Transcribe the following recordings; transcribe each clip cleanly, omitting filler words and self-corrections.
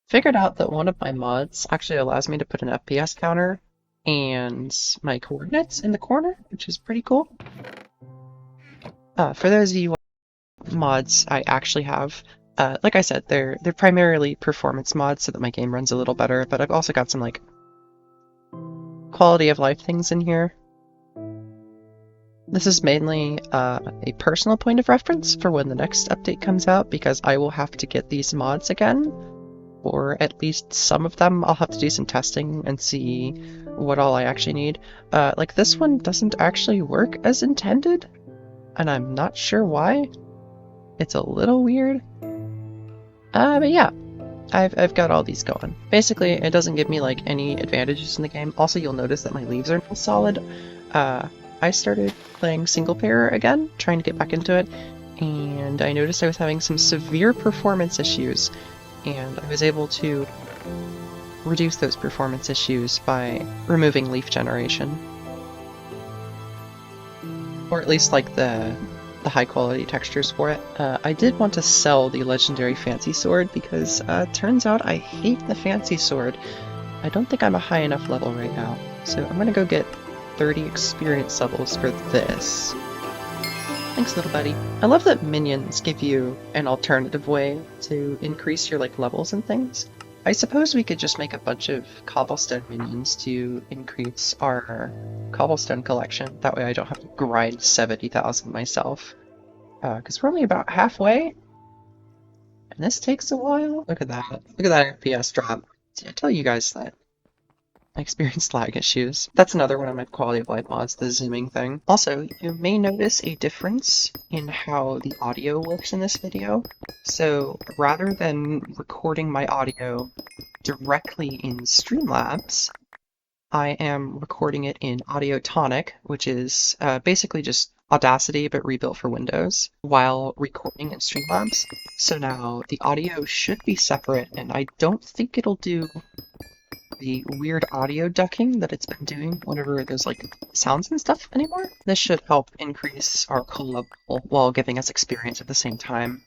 Figured out that one of my mods actually allows me to put an FPS counter and my coordinates in the corner, which is pretty cool. For those of you mods I actually have, like I said, they're primarily performance mods so that my game runs a little better, but I've also got some like quality of life things in here. This is mainly a personal point of reference for when the next update comes out, because I will have to get these mods again, or at least some of them. I'll have to do some testing and see what all I actually need. Like this one doesn't actually work as intended, and I'm not sure why. It's a little weird. But yeah, I've got all these going. Basically, it doesn't give me like any advantages in the game. Also, you'll notice that my leaves are not solid. I started playing single player again, trying to get back into it, and I noticed I was having some severe performance issues, and I was able to reduce those performance issues by removing leaf generation. Or at least like the high quality textures for it. I did want to sell the legendary fancy sword because turns out I hate the fancy sword. I don't think I'm a high enough level right now, so I'm gonna go get 30 experience levels for this. Thanks, little buddy. I love that minions give you an alternative way to increase your like levels and things. I suppose we could just make a bunch of cobblestone minions to increase our cobblestone collection. That way I don't have to grind 70,000 myself. Because we're only about halfway, and this takes a while. Look at that. Look at that FPS drop. Did I tell you guys that I experienced lag issues? That's another one of my quality of life mods, the zooming thing. Also, you may notice a difference in how the audio works in this video. So rather than recording my audio directly in Streamlabs, I am recording it in Audio Tonic, which is basically just Audacity but rebuilt for Windows, while recording in Streamlabs. So now the audio should be separate, and I don't think it'll do the weird audio ducking that it's been doing whenever there's like sounds and stuff anymore. This should help increase our cool level while giving us experience at the same time.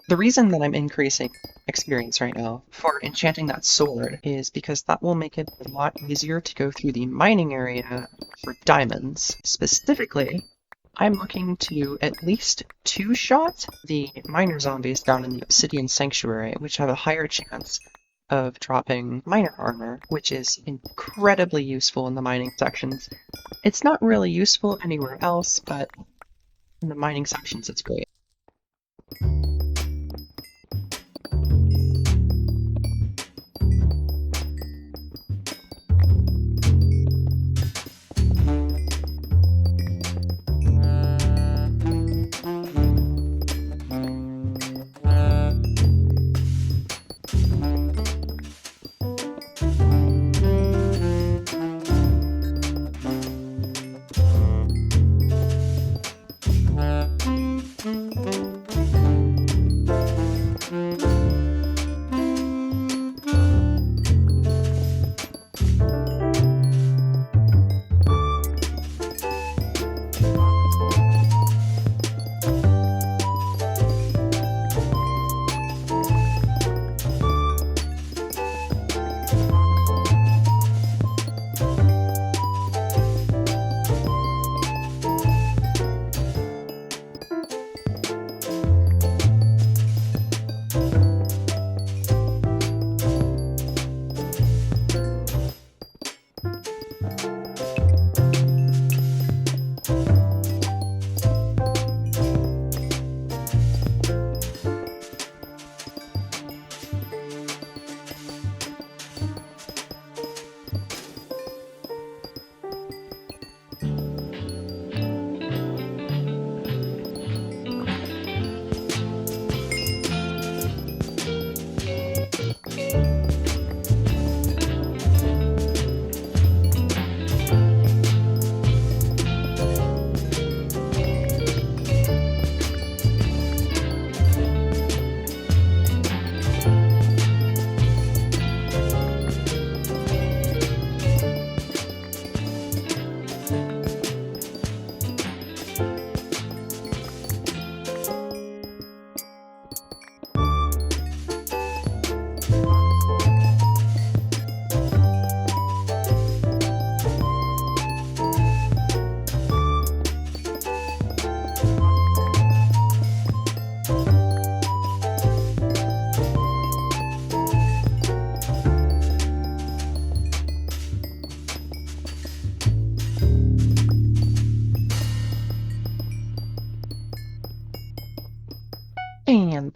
The reason that I'm increasing experience right now for enchanting that sword is because that will make it a lot easier to go through the mining area for diamonds. Specifically, I'm looking to at least two-shot the miner zombies down in the Obsidian Sanctuary, which have a higher chance of dropping miner armor, which is incredibly useful in the mining sections. It's not really useful anywhere else, but in the mining sections it's great.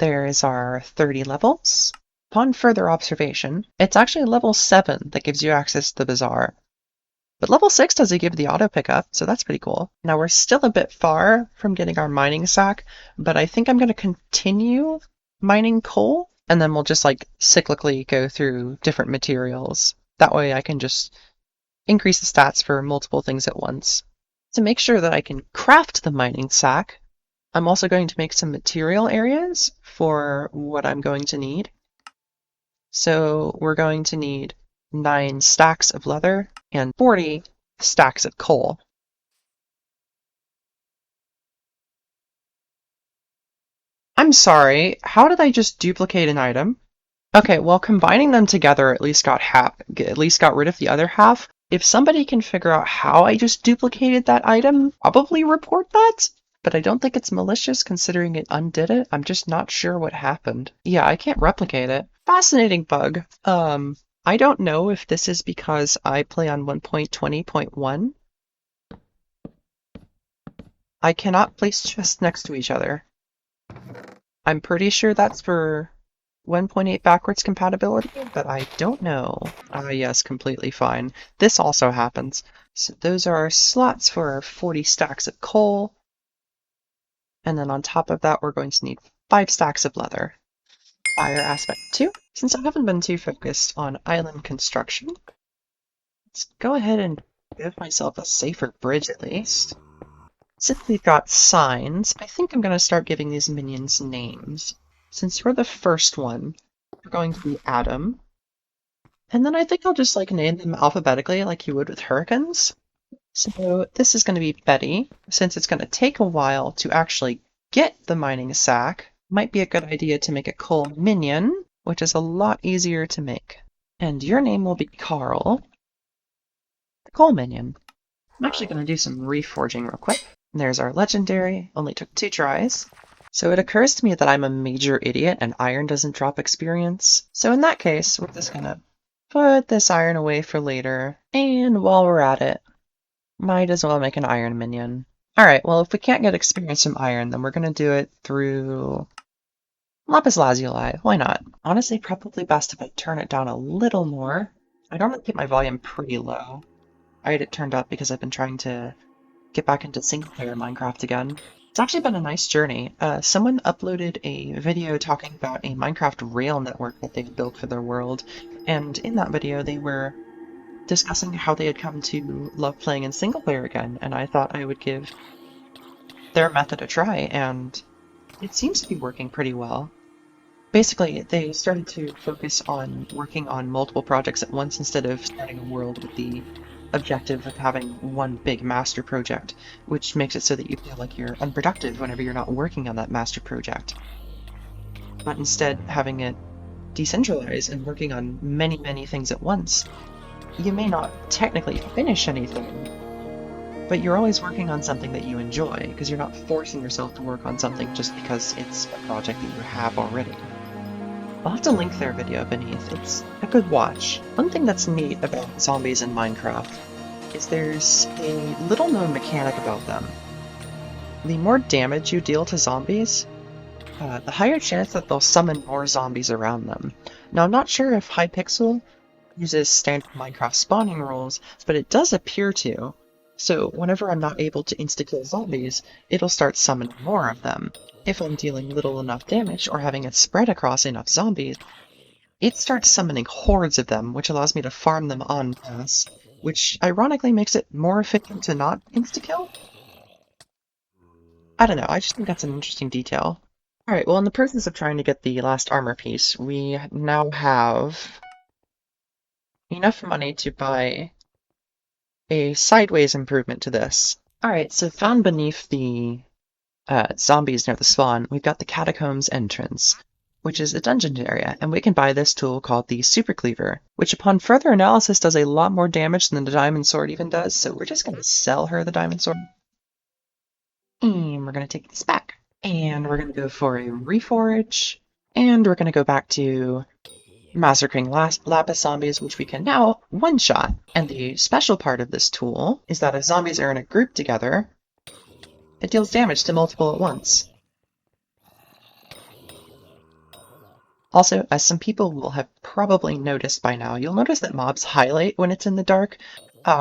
there's our 30 levels. Upon further observation, it's actually level 7 that gives you access to the bazaar. But level 6 doesn't give the auto pickup, so that's pretty cool. Now we're still a bit far from getting our mining sack, but I think I'm going to continue mining coal, and then we'll just like cyclically go through different materials. That way I can just increase the stats for multiple things at once. To make sure that I can craft the mining sack, I'm also going to make some material areas for what I'm going to need. So we're going to need 9 stacks of leather and 40 stacks of coal. I'm sorry, how did I just duplicate an item? Okay, well, combining them together at least got rid of the other half. If somebody can figure out how I just duplicated that item, probably report that. But I don't think it's malicious considering it undid it. I'm just not sure what happened. Yeah, I can't replicate it. Fascinating bug. I don't know if this is because I play on 1.20.1. I cannot place chests next to each other. I'm pretty sure that's for 1.8 backwards compatibility, but I don't know. Yes, completely fine. This also happens. So those are our slots for our 40 stacks of coal. And then on top of that, we're going to need 5 stacks of leather. Fire aspect 2. Since I haven't been too focused on island construction, let's go ahead and give myself a safer bridge at least. Since we've got signs, I think I'm going to start giving these minions names. Since you're the first one, we're going to be Adam. And then I think I'll just like name them alphabetically like you would with hurricanes. So this is going to be Betty. Since it's going to take a while to actually get the mining sack, might be a good idea to make a coal minion, which is a lot easier to make. And your name will be Carl, the coal minion. I'm actually going to do some reforging real quick. And there's our legendary, only took 2 tries. So it occurs to me that I'm a major idiot and iron doesn't drop experience. So in that case, we're just going to put this iron away for later. And while we're at it, might as well make an iron minion. Alright, well if we can't get experience from iron, then we're going to do it through lapis lazuli. Why not? Honestly, probably best if I turn it down a little more. I normally keep my volume pretty low. I had it turned up because I've been trying to get back into single-player Minecraft again. It's actually been a nice journey. Someone uploaded a video talking about a Minecraft rail network that they've built for their world, and in that video they were discussing how they had come to love playing in single-player again, and I thought I would give their method a try, and it seems to be working pretty well. Basically, they started to focus on working on multiple projects at once instead of starting a world with the objective of having one big master project, which makes it so that you feel like you're unproductive whenever you're not working on that master project. But instead, having it decentralized and working on many, many things at once, you may not technically finish anything, but you're always working on something that you enjoy, because you're not forcing yourself to work on something just because it's a project that you have already. I'll have to link their video beneath. It's a good watch. One thing that's neat about zombies in Minecraft is there's a little-known mechanic about them. The more damage you deal to zombies, the higher chance that they'll summon more zombies around them. Now, I'm not sure if Hypixel uses standard Minecraft spawning rules, but it does appear to. So whenever I'm not able to insta-kill zombies, it'll start summoning more of them. If I'm dealing little enough damage or having it spread across enough zombies, it starts summoning hordes of them, which allows me to farm them en masse, which ironically makes it more efficient to not insta-kill? I don't know, I just think that's an interesting detail. Alright, well in the process of trying to get the last armor piece, we now have enough money to buy a sideways improvement to this. Alright, so found beneath the zombies near the spawn, we've got the Catacombs entrance, which is a dungeon area, and we can buy this tool called the Super Cleaver, which upon further analysis does a lot more damage than the Diamond Sword even does, so we're just going to sell her the Diamond Sword. And we're going to take this back. And we're going to go for a reforge, and we're going to go back to massacring lapis zombies, which we can now one-shot. And the special part of this tool is that if zombies are in a group together, it deals damage to multiple at once. Also, as some people will have probably noticed by now, you'll notice that mobs highlight when it's in the dark.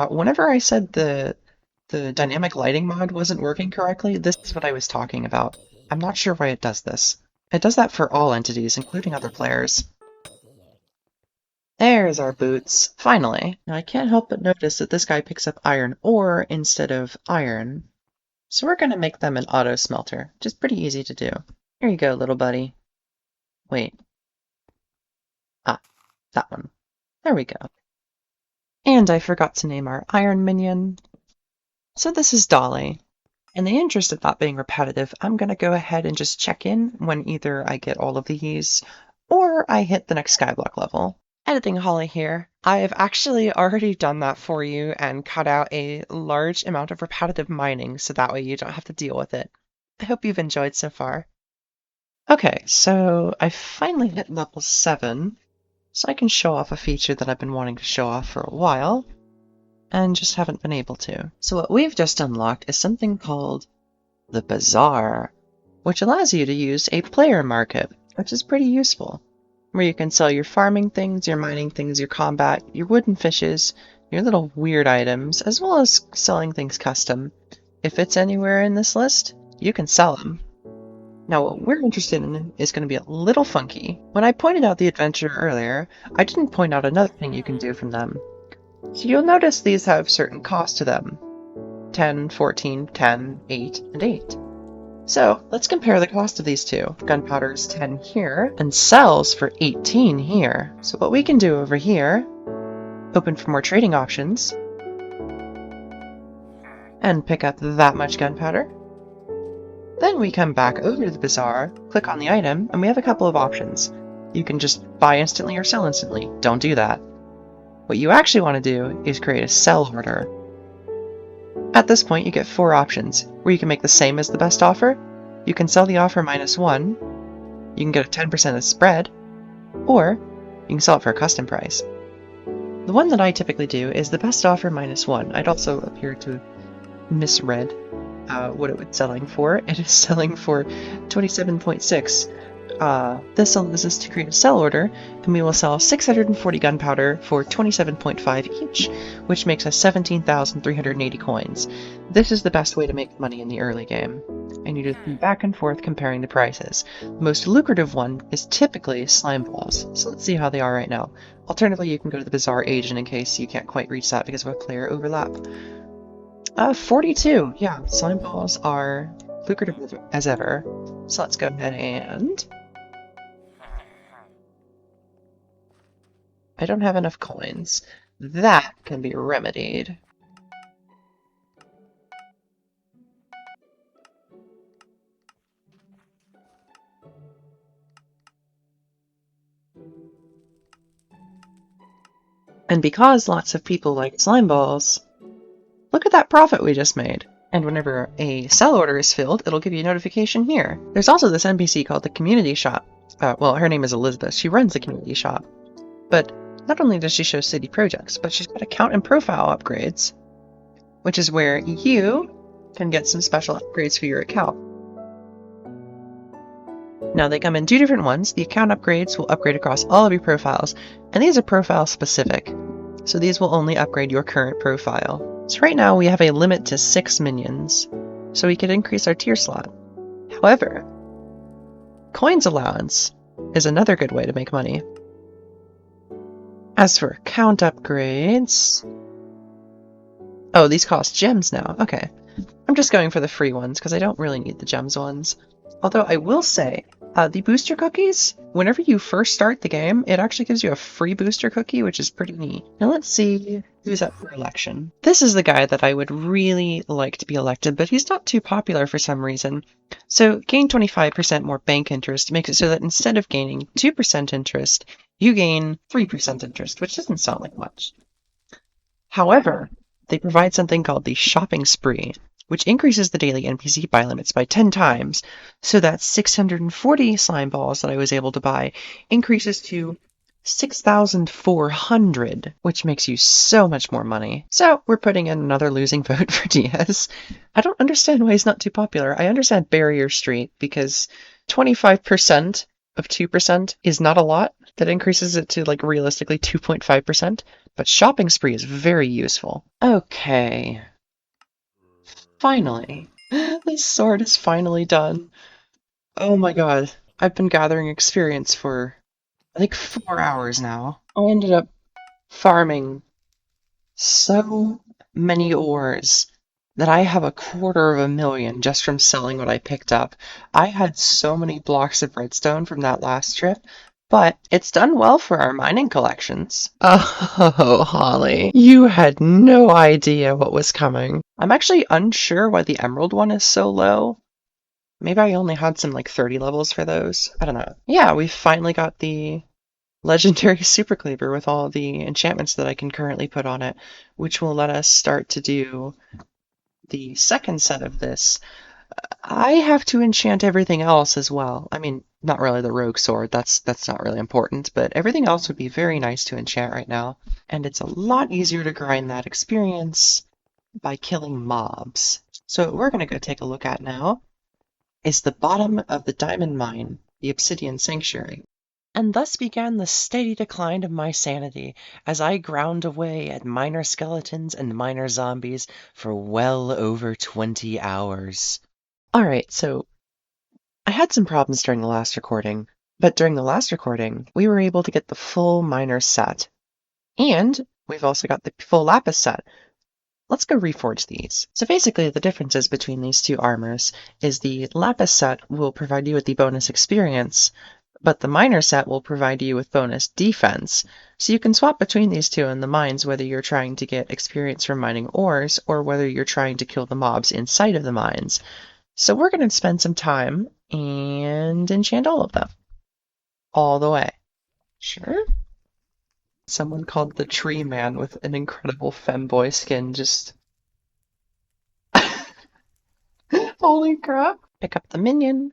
Whenever I said the dynamic lighting mod wasn't working correctly, this is what I was talking about. I'm not sure why it does this. It does that for all entities, including other players. There's our boots, finally. Now I can't help but notice that this guy picks up iron ore instead of iron. So we're gonna make them an auto smelter, which is pretty easy to do. Here you go, little buddy. Wait. Ah, that one. There we go. And I forgot to name our iron minion. So this is Dolly. In the interest of not being repetitive, I'm going to go ahead and just check in when either I get all of these or I hit the next Skyblock level. Editing Holly here. I have actually already done that for you and cut out a large amount of repetitive mining so that way you don't have to deal with it. I hope you've enjoyed so far. Okay, so I finally hit level 7, so I can show off a feature that I've been wanting to show off for a while, and just haven't been able to. So what we've just unlocked is something called the Bazaar, which allows you to use a player market, which is pretty useful, where you can sell your farming things, your mining things, your combat, your wooden fishes, your little weird items, as well as selling things custom. If it's anywhere in this list, you can sell them. Now what we're interested in is going to be a little funky. When I pointed out the adventure earlier, I didn't point out another thing you can do from them. So you'll notice these have certain costs to them. 10, 14, 10, 8, and 8. So let's compare the cost of these two. Gunpowder is 10 here, and sells for 18 here. So what we can do over here, open for more trading options, and pick up that much gunpowder. Then we come back over to the bazaar, click on the item, and we have a couple of options. You can just buy instantly or sell instantly. Don't do that. What you actually want to do is create a sell order. At this point, you get 4 options, where you can make the same as the best offer, you can sell the offer -1, you can get a 10% spread, or you can sell it for a custom price. The one that I typically do is the best offer -1. I'd also appear to misread what it was selling for. It is selling for 27.6. This allows us to create a sell order, and we will sell 640 gunpowder for 27.5 each, which makes us 17,380 coins. This is the best way to make money in the early game, and you just be back and forth comparing the prices. The most lucrative one is typically slime balls, so let's see how they are right now. Alternatively, you can go to the Bazaar agent in case you can't quite reach that because of a player overlap. 42! Yeah, slime balls are lucrative as ever. So let's go ahead and... I don't have enough coins. That can be remedied. And because lots of people like slime balls, look at that profit we just made. And whenever a sell order is filled, it'll give you a notification here. There's also this NPC called the Community Shop. Well, her name is Elizabeth. She runs the Community Shop. But not only does she show city projects, but she's got account and profile upgrades, which is where you can get some special upgrades for your account. Now they come in 2 different ones. The account upgrades will upgrade across all of your profiles, and these are profile specific. So these will only upgrade your current profile. So right now we have a limit to 6 minions, so we could increase our tier slot. However, coins allowance is another good way to make money. As for account upgrades... Oh, these cost gems now. Okay. I'm just going for the free ones because I don't really need the gems ones. Although I will say, the booster cookies, whenever you first start the game, it actually gives you a free booster cookie, which is pretty neat. Now let's see who's up for election. This is the guy that I would really like to be elected, but he's not too popular for some reason. So gain 25% more bank interest makes it so that instead of gaining 2% interest, you gain 3% interest, which doesn't sound like much. However, they provide something called the shopping spree, which increases the daily NPC buy limits by 10 times, so that 640 slime balls that I was able to buy increases to 6,400, which makes you so much more money. So we're putting in another losing vote for Diaz. I don't understand why he's not too popular. I understand Barrier Street, because 25% of 2% is not a lot. That increases it to like realistically 2.5%, but shopping spree is very useful. Okay. Finally. This sword is finally done. Oh my god. I've been gathering experience for, I think, 4 hours now. I ended up farming so many ores that I have 250,000 just from selling what I picked up. I had so many blocks of redstone from that last trip, but it's done well for our mining collections. Oh, Holly, you had no idea what was coming. I'm actually unsure why the emerald one is so low. Maybe I only had some like 30 levels for those. I don't know. Yeah, we finally got the legendary super cleaver with all the enchantments that I can currently put on it, which will let us start to do the second set of this. I have to enchant everything else as well. I mean, not really the rogue sword, that's not really important, but everything else would be very nice to enchant right now. And it's a lot easier to grind that experience by killing mobs. So what we're going to go take a look at now is the bottom of the diamond mine, the Obsidian Sanctuary. And thus began the steady decline of my sanity as I ground away at miner skeletons and miner zombies for well over 20 hours. Alright, so I had some problems during the last recording, but during the last recording, we were able to get the full miner set. And we've also got the full lapis set. Let's go reforge these. So basically the differences between these two armors is the lapis set will provide you with the bonus experience, but the miner set will provide you with bonus defense. So you can swap between these two in the mines whether you're trying to get experience from mining ores or whether you're trying to kill the mobs inside of the mines. So we're going to spend some time and enchant all of them. All the way. Sure. Someone called the Tree Man with an incredible femboy skin just... Holy crap! Pick up the minion.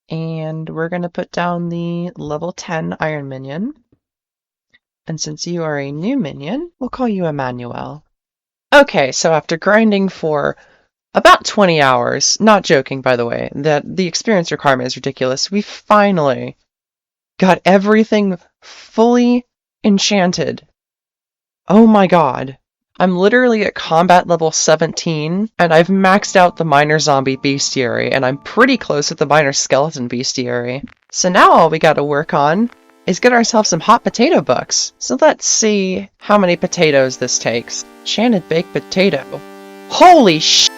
And we're going to put down the level 10 iron minion. And since you are a new minion, we'll call you Emmanuel. Okay, so after grinding for about 20 hours, not joking by the way, that the experience requirement is ridiculous, we finally got everything fully enchanted. Oh my god. I'm literally at combat level 17, and I've maxed out the miner zombie bestiary, and I'm pretty close with the miner skeleton bestiary. So now all we gotta work on is get ourselves some hot potato books. So let's see how many potatoes this takes. Enchanted baked potato. Holy sh!